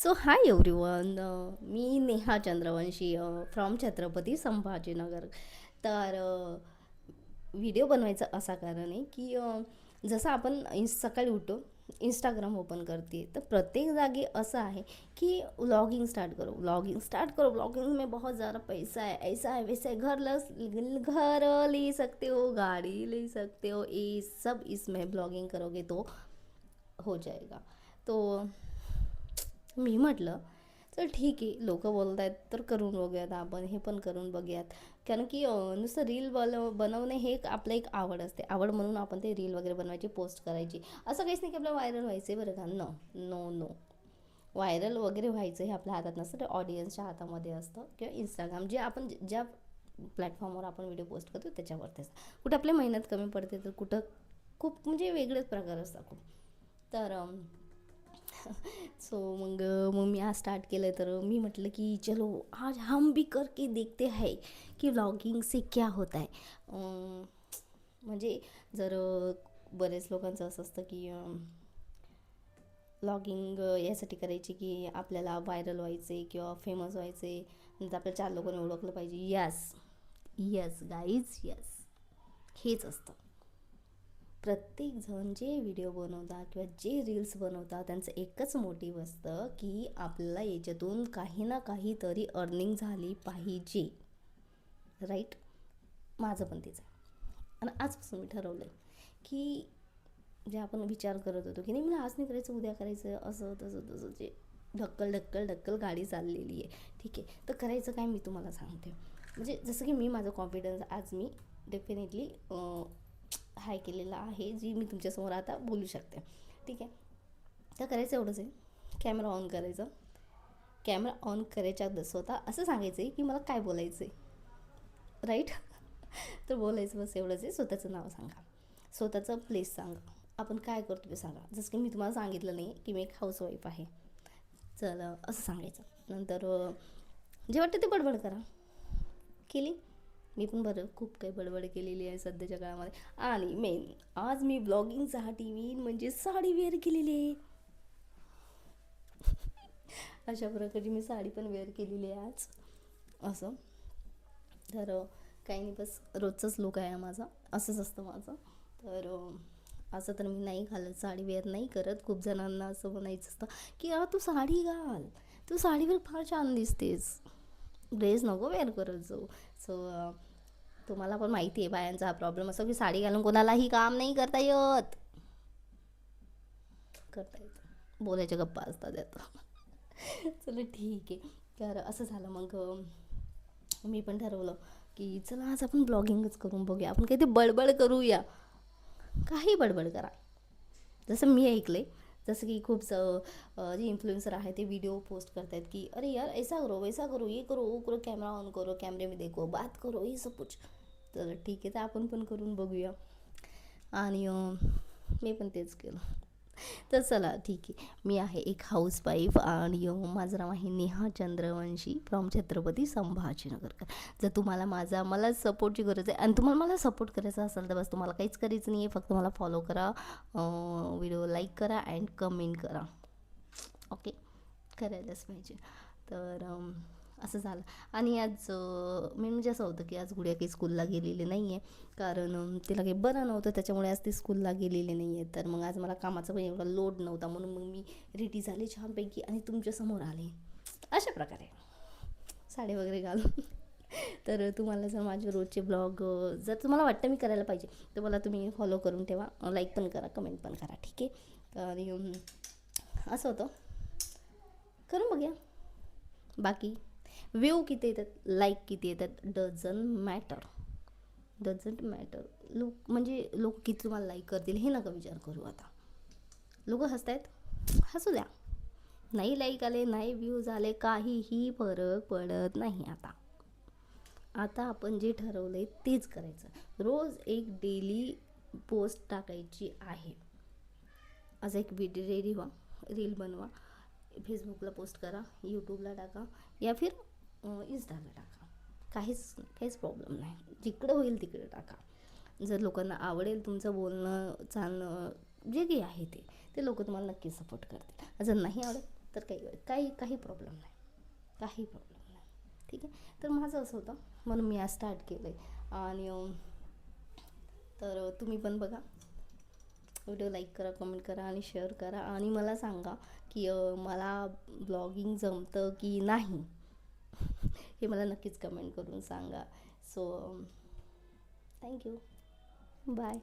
So hi everyone, me Neha Chandravanshi from Chhatrapati Sambhajinagar. तर video बनवायचं असा कारण आहे की जसं आपण सकाळी उठतो, इंस्टाग्राम ओपन करते, तर प्रत्येक जागी असं आहे की व्लॉगिंग स्टार्ट करो, व्लॉगिंग में बहुत ज़्यादा पैसा है, ऐसा है वैसा है, घर ले सकते हो, गाड़ी ले सकते हो, ये सब इसमें ब्लॉगिंग करोगे तो हो जाएगा. तो मी म्हटलं चल ठीक आहे, लोक बोलत आहेत तर करून बघूयात, आपण हे पण करून बघूयात. कारण की नुसतं रील बनवणे हे आपलं एक आवड असते, आवड म्हणून आपण ते रील वगैरे बनवायची, पोस्ट करायची. असं काहीच नाही की आपल्याला व्हायरल व्हायचं आहे बरं का. नो नो नो, व्हायरल वगैरे व्हायचं हे आपल्या हातात नसतं, ते ऑडियन्सच्या हातामध्ये असतं. किंवा इंस्टाग्राम जे आपण ज्या प्लॅटफॉर्मवर आपण व्हिडिओ पोस्ट करतो त्याच्यावरतीच. कुठं आपली मेहनत कमी पडते तर कुठं खूप म्हणजे वेगळेच प्रकार असतात खूप. तर सो मग मी आज स्टार्ट केलं. तर मी म्हटलं की चलो आज हम भी करके देखते हैं की व्लॉगिंग से क्या होता है. म्हणजे जर बरेच लोकांचं असं असतं की व्लॉगिंग यासाठी करायची की आपल्याला व्हायरल व्हायचे किंवा फेमस व्हायचे, नंतर आपल्या 4 लोकांनी ओळखलं पाहिजे. यस यस गाईज, यस, हेच असतं. प्रत्येकजण जे व्हिडिओ बनवतात किंवा जे रील्स बनवतात त्यांचं एकच मोटिव्ह असतं की आपल्याला याच्यातून काही ना काहीतरी अर्निंग झाली पाहिजे. राईट, माझं पण तेच आहे. आणि आजपासून मी ठरवलं आहे की जे आपण विचार करत होतो की नाही मला आज नाही करायचं, उद्या करायचं, असं तसं तसं, जे ढक्कल ढक्कल ढक्कल गाडी चाललेली आहे. ठीक आहे, तर करायचं काय मी तुम्हाला सांगते. म्हणजे जसं की मी माझं कॉन्फिडन्स आज मी डेफिनेटली हाय केलेला आहे, जी मी तुमच्यासमोर आता बोलू शकते. ठीक आहे, तर करायचं एवढंच आहे. कॅमेरा ऑन करायचा. कॅमेरा ऑन करायच्या अगोदर स्वतः असं सांगायचं आहे की मला काय बोलायचं आहे. राईट. तर बोलायचं बस एवढंच आहे. स्वतःचं नाव सांगा, स्वतःचं प्लेस सांगा, आपण काय करतो ते सांगा. जसं की मी तुम्हाला सांगितलं नाही की मी एक हाऊसवाईफ आहे, चल असं सांगायचं. नंतर जे वाटतं ते बडबड करा. केली मी पण बरं खूप काही बडबड केलेली आहे सध्याच्या काळामध्ये. आणि मेन आज मी ब्लॉगिंगसाठी मी म्हणजे साडी वेअर केलेली आहे. अशा प्रकारची मी साडी पण वेअर केलेली आहे आज. असं तर काही नाही, बस रोजचाच लुक आहे माझा, असंच असतं माझं. तर असं तर मी नाही घालत, साडी वेअर नाही करत. खूप जणांना असं म्हणायचं असतं की तू साडी घाल, तू साडीवर फार छान दिसतेस, ड्रेस नको वेअर करत जाऊ. सो तुम्हाला पण माहिती आहे बायांचा हा प्रॉब्लेम असतो की साडी घालून कोणालाही काम नाही करता येत. करता येतं, बोलायच्या गप्पा असतात यात. चला ठीक आहे. तर असं झालं. मग मी पण ठरवलं की चला आज आपण ब्लॉगिंगच करून बघूया, आपण काही ते बडबड करूया, काही बडबड करा. जसं मी ऐकले, जसं की खूप जे इन्फ्लुएंसर आहे ते व्हिडिओ पोस्ट करत आहेत की अरे यार ऐसा करो वैसा करो, ये करो वो करो, कॅमेरा ऑन करो, कॅमेरे में देखो, बात करो, ये सब कुछ. तर ठीक आहे, तर आपण पण करून बघूया. आणि मी पण तेच केलं. तर चला ठीक आहे, मी आहे एक हाऊसवाईफ आणि माझं नाव आहे नेहा चंद्रवंशी फ्रॉम छत्रपती संभाजीनगर. जर तुम्हाला मला सपोर्टची गरज आहे आणि तुम्हाला मला सपोर्ट करायचा असेल तर बस तुम्हाला काहीच करायचं नाही आहे, फक्त मला फॉलो करा, व्हिडिओ लाईक करा अँड कमेंट करा. ओके, करायलाच पाहिजे. तर असं झालं. आणि आज मेन म्हणजे असं होतं की आज गुडिया काही स्कूलला गेलेली नाही आहे, कारण तिला काही बरं नव्हतं, त्याच्यामुळे आज ती स्कूलला गेलेली नाही आहे. तर मग आज मला कामाचा पण एवढा लोड नव्हता, म्हणून मग मी रेडी झाले छानपैकी आणि तुमच्यासमोर आले अशा प्रकारे साडी वगैरे घालून. तर तुम्हाला जर माझे रोजचे ब्लॉग जर तुम्हाला वाटतं मी करायला पाहिजे तर मला तुम्ही फॉलो करून ठेवा, लाईक पण करा, कमेंट पण करा. ठीक आहे, आणि असं होतं, करून बघूया. बाकी व्ह्यू किती येतात, लाईक किती येतात, डझंट मॅटर. लोक किती तुम्हाला लाईक करतील हे नका विचार करू. आता लोक हसतायत, हसू द्या. नाही लाईक आले, नाही व्ह्यूज आले, काहीही फरक पडत नाही. आता आपण जे ठरवलं आहे तेच करायचं. रोज एक डेली पोस्ट टाकायची आहे. आज एक व्हिडिओ रेडी व्हा, रील बनवा, फेसबुकला पोस्ट करा, यूट्यूबला टाका या फिर इंस्टाला टाका. काहीच प्रॉब्लेम नाही, जिकडं होईल तिकडे टाका. जर लोकांना आवडेल तुमचं बोलणं चालणं जे काही आहे ते लोक तुम्हाला नक्कीच सपोर्ट करतील. जर नाही आवडत तर काही प्रॉब्लेम नाही, काही प्रॉब्लेम नाही. ठीक आहे. तर माझं असं होतं म्हणून मी आज स्टार्ट केलं आहे. आणि तर तुम्ही पण बघा, व्हिडिओ लाईक करा, कमेंट करा आणि शेअर करा आणि मला सांगा की मला ब्लॉगिंग जमतं की नाही. हे मला नक्कीच कमेंट करून सांगा. So thank you, bye.